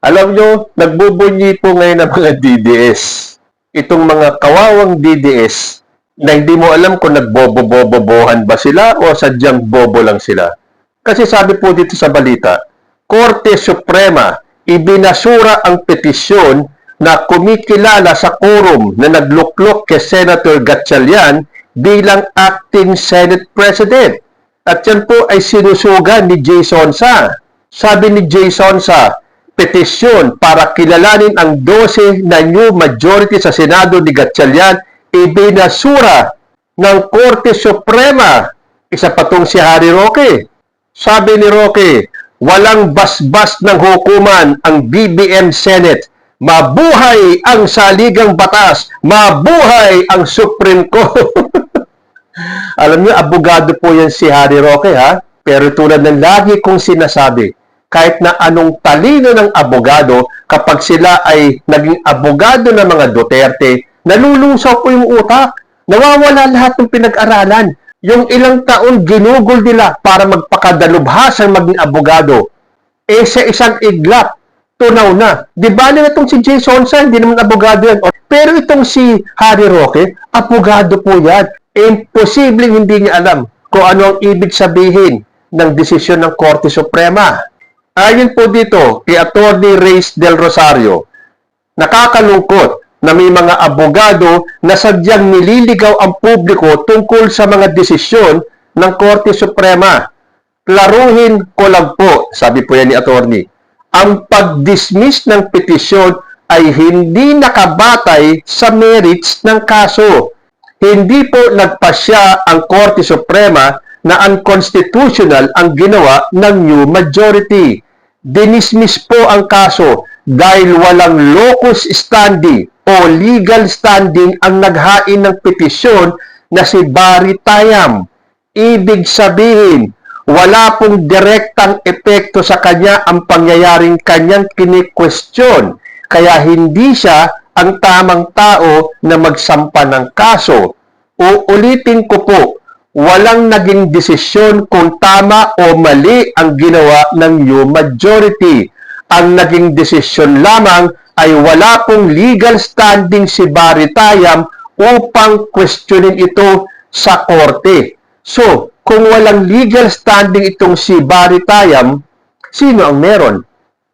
Alam nyo, nagbubunyi po ngayon ang mga DDS. Itong mga kawawang DDS na hindi mo alam kung nagbobo-bobo-bohan ba sila o sadyang bobo lang sila. Kasi sabi po dito sa balita, Korte Suprema ibinasura ang petisyon na kumikilala sa quorum na nagluklok kay Senator Gatchalian bilang acting Senate President. At yan po ay sinusugan ni Jason Sa. Sabi ni Jason Sa, petisyon para kilalanin ang 12 na new majority sa Senado ni Gatchalian ibinasura ng Korte Suprema. Isa pa tong si Harry Roque. Sabi ni Roque, walang basbas ng hukuman ang BBM Senate. Mabuhay ang saligang batas! Mabuhay ang Supreme Court! Alam niyo, abogado po yan si Harry Roque, ha? Pero tulad ng lagi kong sinasabi, kahit na anong talino ng abogado, kapag sila ay naging abogado ng mga Duterte, nalulusaw po yung utak. Nawawala lahat ng pinag-aralan. Yung ilang taon ginugol nila para magpakadalubhasang maging abogado, eh sa isang iglap, tunaw na. Di ba nila itong si Jason Sa, hindi naman abogado yan. Pero itong si Harry Roque, abogado po yan. Imposibleng hindi niya alam kung ano ang ibig sabihin ng desisyon ng Korte Suprema. Ayon po dito kay Atty. Reyes del Rosario, nakakalungkot na may mga abogado na sadyang nililigaw ang publiko tungkol sa mga desisyon ng Korte Suprema. Klaruhin ko lang po, sabi po yan ni Atty. Ang pag-dismiss ng petisyon ay hindi nakabatay sa merits ng kaso. Hindi po nagpasya ang Korte Suprema na unconstitutional ang ginawa ng new majority. Dinismiss po ang kaso dahil walang locus standi o legal standing ang naghain ng petisyon na si Barry Tayam. Ibig sabihin, wala pong direktang epekto sa kanya ang pangyayaring kanyang kini-question, kaya hindi siya ang tamang tao na magsampa ng kaso. Uulitin ko po, walang naging desisyon kung tama o mali ang ginawa ng new majority. Ang naging desisyon lamang ay wala pong legal standing si Barry Tayam upang questionin ito sa korte. So, kung walang legal standing itong si Barry Tayam, sino ang meron?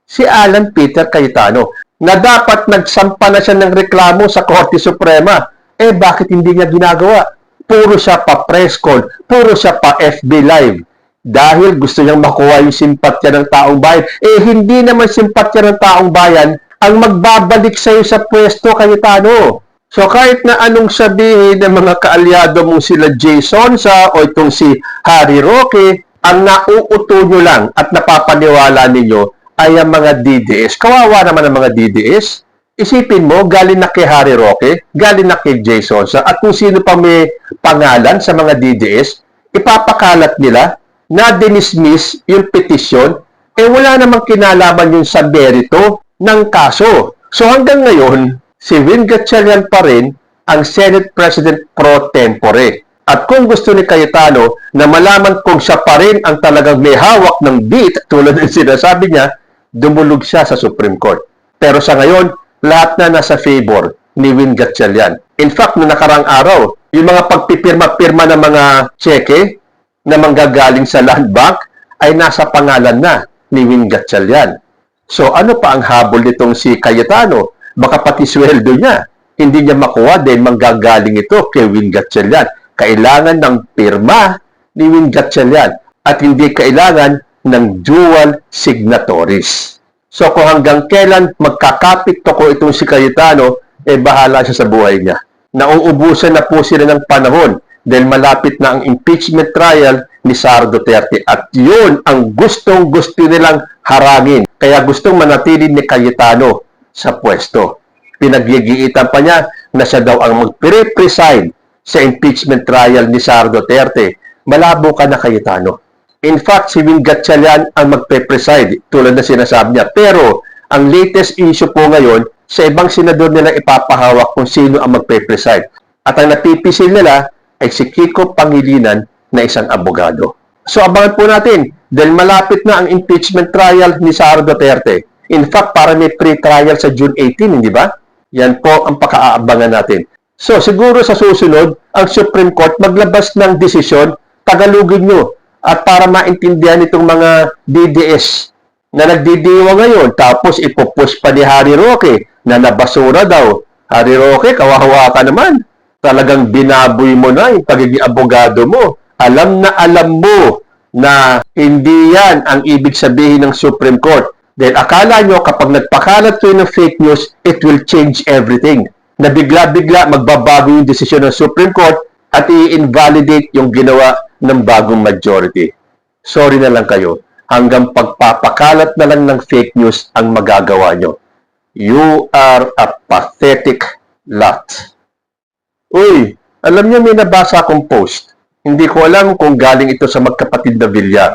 Si Alan Peter Cayetano, na dapat nagsampa na siya ng reklamo sa Korte Suprema. Eh, bakit hindi niya ginagawa? Puro siya pa press con, puro siya pa FB Live. Dahil gusto niyang makuha yung simpatya ng taong bayan. Eh, hindi naman simpatya ng taong bayan ang magbabalik sa'yo sa pwesto, Cayetano. So, kahit na anong sabihin ng mga kaalyado mong sila Jason Sa o itong si Harry Roque, ang nauuto nyo lang at napapaniwala ninyo ay ang mga DDS. Kawawa naman ang mga DDS. Isipin mo, galing na kay Harry Roque, galing na kay Jason Sa, at kung sino pa may pangalan sa mga DDS, ipapakalat nila na dinismiss yung petisyon, eh wala namang kinalaman yung sa merito ng kaso. So hanggang ngayon, si Win Gatchalian pa rin ang Senate President pro tempore. At kung gusto ni Cayetano na malaman kung siya pa rin ang talagang may hawak ng beat, tulad ng sinasabi niya, dumulog siya sa Supreme Court. Pero sa ngayon, lahat na nasa favor ni Win Gatchalian. In fact, noong nakarang araw, yung mga pagpipirma-pirma ng mga cheque na manggagaling sa Land Bank ay nasa pangalan na ni Win Gatchalian. So ano pa ang habol nitong si Cayetano? Baka pati sweldo niya, hindi niya makuha dahil manggagaling ito kay Win Gatchalian. Kailangan ng pirma ni Win Gatchalian at hindi kailangan ng dual signatories. So kung hanggang kailan magkakapit ko itong si Cayetano, eh bahala siya sa buhay niya. Nauubusan na po sila ng panahon dahil malapit na ang impeachment trial ni Sara Duterte at yun ang gustong-gusto nilang harangin. Kaya gustong manatili ni Cayetano sa pwesto. Pinagyigiitan pa niya na siya daw ang magpre-preside sa impeachment trial ni Sara Duterte. Malabo ka na, Cayetano. In fact, si Win Gatchalian ang magpe-preside tulad na sinasabi niya. Pero ang latest issue po ngayon, sa ibang senador nila ipapahawak kung sino ang magpe-preside. At ang napipisil nila ay si Kiko Pangilinan na isang abogado. So abangan po natin, dahil malapit na ang impeachment trial ni Sara Duterte, In fact, para may pre-trial sa June 18, hindi ba? Yan po ang pakaaabangan natin. So, siguro sa susunod, ang Supreme Court maglabas ng desisyon, tagalugin nyo. At para maintindihan itong mga DDS na nagdidiwa ngayon, tapos ipupush pa ni Harry Roque na nabasura daw. Harry Roque, kawawa ka naman. Talagang binaboy mo na yung pagiging abogado mo. Alam mo na hindi yan ang ibig sabihin ng Supreme Court. Dahil akala nyo kapag nagpakalat kayo ng fake news, it will change everything. Na bigla-bigla magbabago yung desisyon ng Supreme Court at i-invalidate yung ginawa ng bagong majority. Sorry na lang kayo. Hanggang pagpapakalat na lang ng fake news ang magagawa nyo. You are a pathetic lot. Uy, alam niyo may nabasa akong post. Hindi ko alam kung galing ito sa magkapatid na Villar.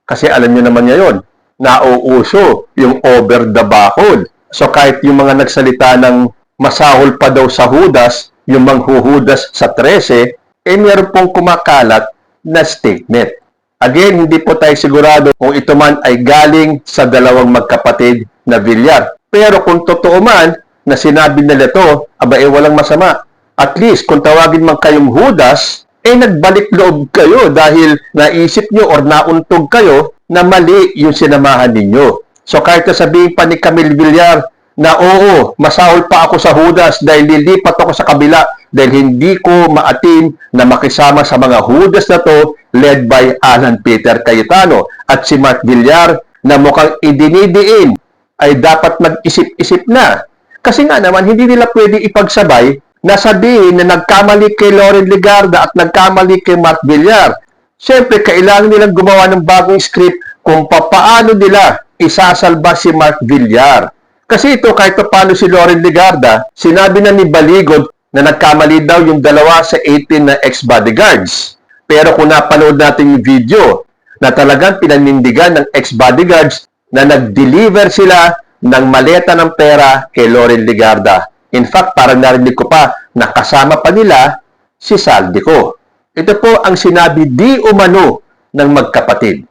Kasi alam niyo naman ngayon, nauuso yung over the bakod. So kahit yung mga nagsalita ng masahol pa daw sa Judas, yung manghuhudas sa 13, meron pong kumakalat na statement. Again, hindi po tayo sigurado kung ito man ay galing sa dalawang magkapatid na Villar. Pero kung totoo man na sinabi nila ito, walang masama. At least, kung tawagin man kayong Judas, nagbalik loob kayo dahil naisip nyo or nauntog kayo na mali yung sinamahan ninyo. So kahit sabihin pa ni Camille Villar na oo, masahol pa ako sa Judas dahil lilipat ako sa kabila dahil hindi ko maatim na makisama sa mga Judas na to led by Alan Peter Cayetano at si Mark Villar na mukhang idinidiin ay dapat mag-isip-isip na. Kasi nga naman, hindi nila pwede ipagsabay na sabihin na nagkamali kay Loren Legarda at nagkamali kay Mark Villar. Siyempre, kailangan nilang gumawa ng bagong script kung paano nila isasalba si Mark Villar. Kasi ito, kahit paano si Loren Legarda, sinabi na ni Baligod na nagkamali daw yung dalawa sa 18 na ex-bodyguards. Pero kung napanood natin yung video na talagang pinanindigan ng ex-bodyguards na nag-deliver sila ng maleta ng pera kay Loren Legarda. In fact, parang narinig ko pa na kasama pa nila si Saldico. Ito po ang sinabi di umano ng magkapatid.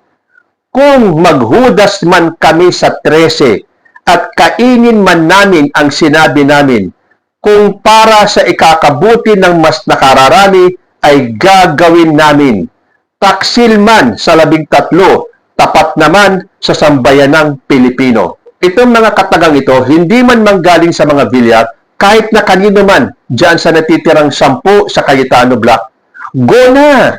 Kung maghudas man kami sa 13 at kainin man namin ang sinabi namin, kung para sa ikakabuti ng mas nakararami ay gagawin namin. Taksil man sa 13, tapat naman sa sambayanang Pilipino. Itong mga katagang ito, hindi man manggaling sa mga Villar, kahit na kanino man dyan sa natitirang 10 sa Cayetano Block. Go na!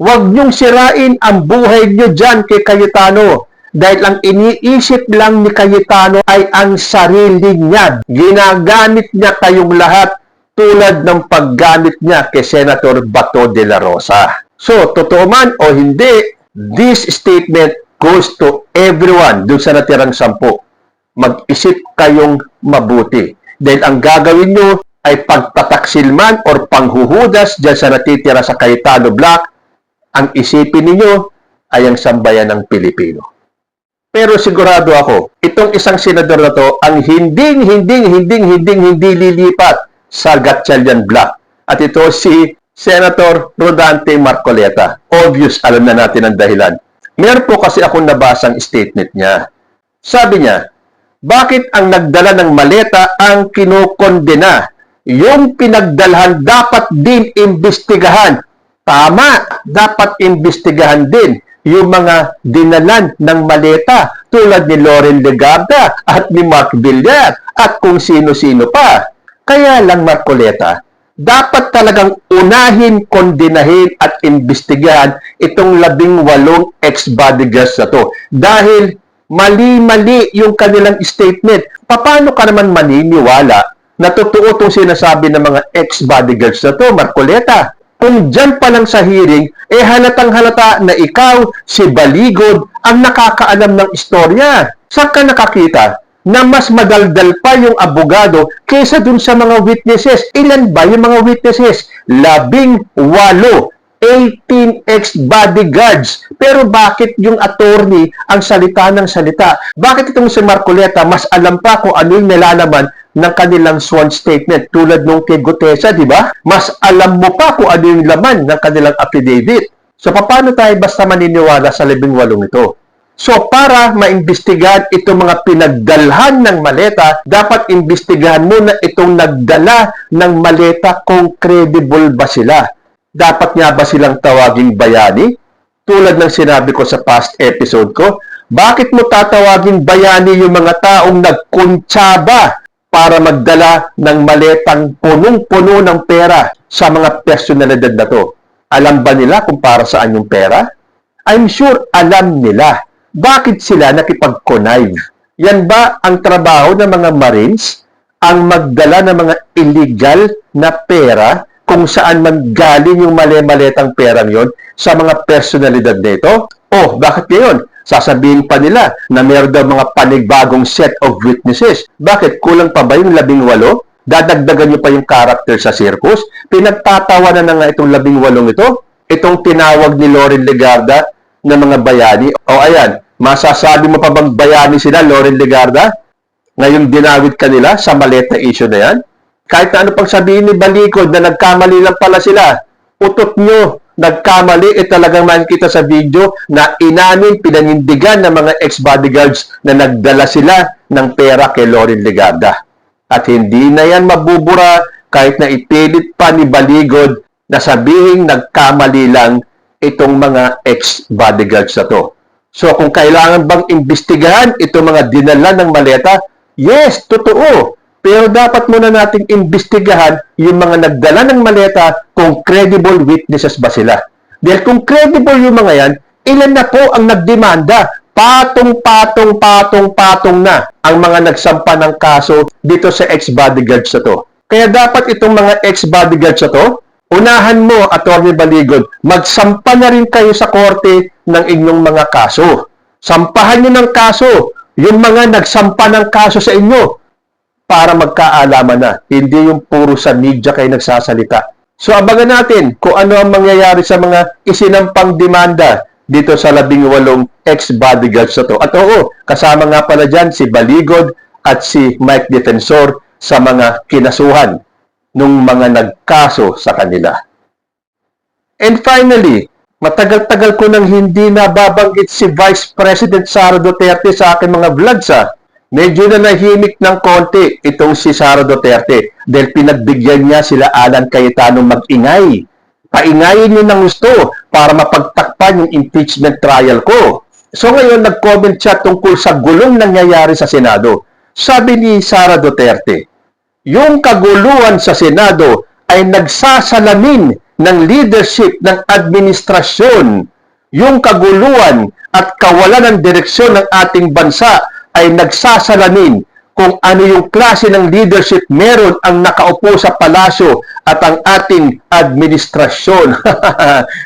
Huwag niyong sirain ang buhay niyo dyan kay Cayetano. Dahil ang iniisip lang ni Cayetano ay ang sarili niya. Ginagamit niya kayong lahat tulad ng paggamit niya kay Senator Bato de la Rosa. So, totoo man o hindi, this statement goes to everyone dun sa natirang 10. Mag-isip kayong mabuti. Dahil ang gagawin nyo ay pagtataksil man or panghuhudas dyan sa natitira sa Cayetano Block, ang isipin ninyo ay ang sambayan ng Pilipino. Pero sigurado ako, itong isang senador na to ang hindi lilipat sa Gatchalian Block. At ito si Senator Rodante Marcoleta. Obvious, alam na natin ang dahilan. Meron po kasi akong nabasang statement niya. Sabi niya, bakit ang nagdala ng maleta ang kinokondena? Yung pinagdalhan dapat din imbestigahan. Tama, dapat imbestigahan din yung mga dinalan ng maleta tulad ni Loren Legarda at ni Mark Villar at kung sino-sino pa. Kaya lang Marcoleta, dapat talagang unahin, kondenahin at imbestigahan itong 18 ex-bodyguards na to. Dahil mali-mali yung kanilang statement. Paano ka naman maniniwala na totoo itong sinasabi ng mga ex-bodyguards na to, Marcoleta? Kung dyan pa lang sa hearing, halatang-halata na ikaw, si Baligod, ang nakakaalam ng istorya. Saan ka nakakita na mas madaldal pa yung abogado kaysa dun sa mga witnesses? Ilan ba yung mga witnesses? 18 ex-bodyguards. Pero bakit yung attorney ang salita ng salita? Bakit itong si Marcoleta mas alam pa kung ano yung nilalaman ng kanilang sworn statement tulad nung kay Gutesa, di ba? Mas alam mo pa kung ano yung laman ng kanilang affidavit. So, paano tayo basta maniniwala sa 18 ito? So para maimbestigahan itong mga pinagdalhan ng maleta, dapat imbestigahan mo na itong nagdala ng maleta kung credible ba sila. Dapat nga ba silang tawaging bayani? Tulad ng sinabi ko sa past episode ko, bakit mo tatawaging bayani yung mga taong nagkuntsaba para magdala ng maletang punong-puno ng pera sa mga personalidad na to? Alam ba nila kung para saan yung pera? I'm sure alam nila. Bakit sila nakipag-connive? Yan ba ang trabaho ng mga Marines? Ang magdala ng mga illegal na pera kung saan man galing yung mali-maletang perang yon sa mga personalidad nito? Oh, bakit ngayon? Sasabihin pa nila na meron daw mga panibagong set of witnesses. Bakit? Kulang pa ba yung 18? Dadagdagan nyo pa yung character sa circus? Pinagtatawanan na nga itong 18 ito? Itong tinawag ni Loren Legarda na mga bayani. O ayan, masasabi mo pa bang bayani sila, Loren Legarda? Ngayong dinawit kanila sa maleta issue na yan? Kahit na ano pang sabihin ni Balikod na nagkamali lang pala sila, utot nyo, nagkamali, talagang makikita sa video na inamin, pinanindigan ng mga ex-bodyguards na nagdala sila ng pera kay Loren Legarda. At hindi na yan mabubura kahit na ipilit pa ni Baligod na sabihing nagkamali lang itong mga ex-bodyguards na to. So kung kailangan bang imbestigahan itong mga dinala ng maleta, yes, totoo. Pero dapat muna nating imbestigahan yung mga nagdala ng maleta kung credible witnesses ba sila. Dahil kung credible yung mga yan, ilan na po ang nagdemanda? Patong na ang mga nagsampa ng kaso dito sa ex-bodyguards na to. Kaya dapat itong mga ex-bodyguards na to, unahan mo, Atty. Baligod, magsampa na rin kayo sa korte ng inyong mga kaso. Sampahan nyo ng kaso yung mga nagsampa ng kaso sa inyo para magkaalaman na. Hindi yung puro sa media kayo nagsasalita. So abangan natin kung ano ang mangyayari sa mga isinampang demanda dito sa 18 ex-bodyguards na to. At oo, kasama nga pala dyan si Baligod at si Mike Defensor sa mga kinasuhan nung mga nagkaso sa kanila. And finally, matagal-tagal ko nang hindi nababanggit si Vice President Sara Duterte sa aking mga vlogs. Medyo na nahimik ng konti itong si Sara Duterte dahil pinagbigyan niya sila Alan Cayetano mag-ingay. Paingayin niyo ng gusto para mapagtakpan yung impeachment trial ko. So ngayon nag-comment siya tungkol sa gulong nangyayari sa Senado. Sabi ni Sara Duterte, yung kaguluhan sa Senado ay nagsasalamin ng leadership ng administrasyon. Yung kaguluhan at kawalan ng direksyon ng ating bansa ay nagsasalamin kung ano yung klase ng leadership meron ang nakaupo sa palasyo at ang ating administrasyon.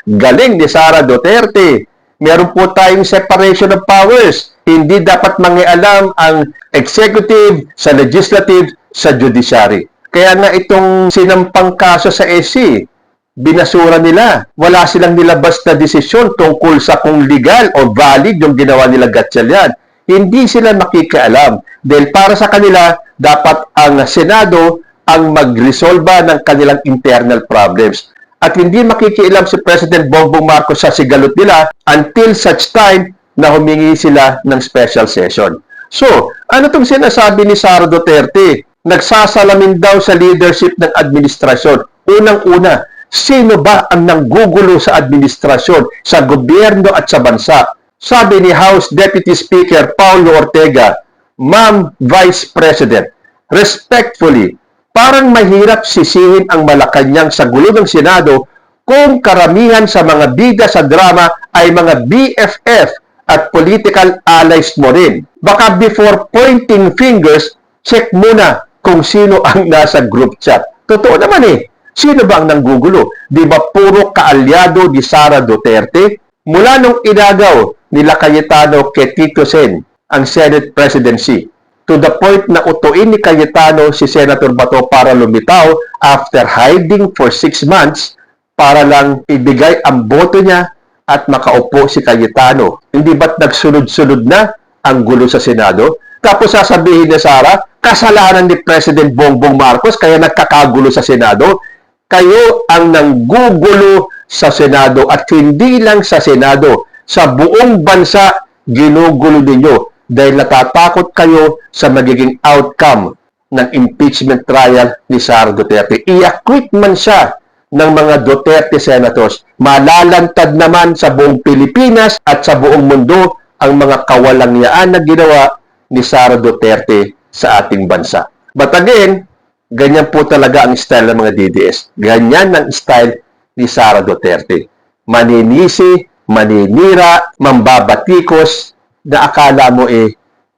Galing ni Sara Duterte. Meron po tayong separation of powers. Hindi dapat mangialam ang executive sa legislative sa judiciary. Kaya nga itong sinampang kaso sa SC, binasura nila. Wala silang nilabas na desisyon tungkol sa kung legal o valid yung ginawa nila Gatchalian. Hindi sila makikialam. Dahil para sa kanila, dapat ang Senado ang magresolba ng kanilang internal problems. At hindi makikialam si President Bongbong Marcos sa sigalot nila until such time na humingi sila ng special session. So, ano itong sinasabi ni Sara Duterte? Nagsasalamin daw sa leadership ng administrasyon. Unang-una, sino ba ang nanggugulo sa administrasyon, sa gobyerno at sa bansa? Sabi ni House Deputy Speaker Paulo Ortega, Ma'am Vice President, respectfully, parang mahirap sisihin ang Malacanang sa gulo ng Senado kung karamihan sa mga bida sa drama ay mga BFF at political allies mo rin. Baka before pointing fingers, check muna kung sino ang nasa group chat. Totoo naman eh. Sino ba ang nanggugulo? Di ba puro kaalyado ni Sara Duterte? Mula nung inagaw nila Cayetano kay Tito Sen ang Senate presidency, to the point na utuin ni Cayetano si Senator Bato para lumitaw after hiding for 6 months para lang ibigay ang boto niya at makaupo si Cayetano. Hindi ba't nagsunod-sunod na ang gulo sa Senado? Tapos sasabihin ni Sara, kasalanan ni President Bongbong Marcos kaya nagkakagulo sa Senado. Kayo ang nanggugulo sa Senado at hindi lang sa Senado. Sa buong bansa, ginugulo ninyo dahil natatakot kayo sa magiging outcome ng impeachment trial ni Sara Duterte. I-acquit man siya ng mga Duterte senators, malalantad naman sa buong Pilipinas at sa buong mundo ang mga kawalangyaan na ginawa ni Sara Duterte sa ating bansa. But again, ganyan po talaga ang style ng mga DDS. Ganyan ang style ni Sara Duterte. Maninisi, maninira, mambabatikos, na akala mo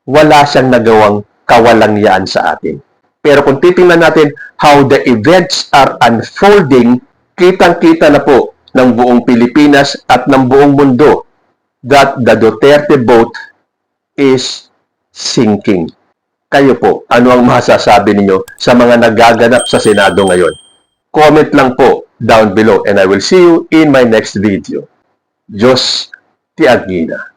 wala siyang nagawang kawalangyaan sa atin. Pero kung titingnan natin how the events are unfolding, kitang-kita na po ng buong Pilipinas at ng buong mundo that the Duterte boat is sinking. Kayo po, ano ang masasabi ninyo sa mga nagaganap sa Senado ngayon? Comment lang po down below and I will see you in my next video. Diyos ti Agina.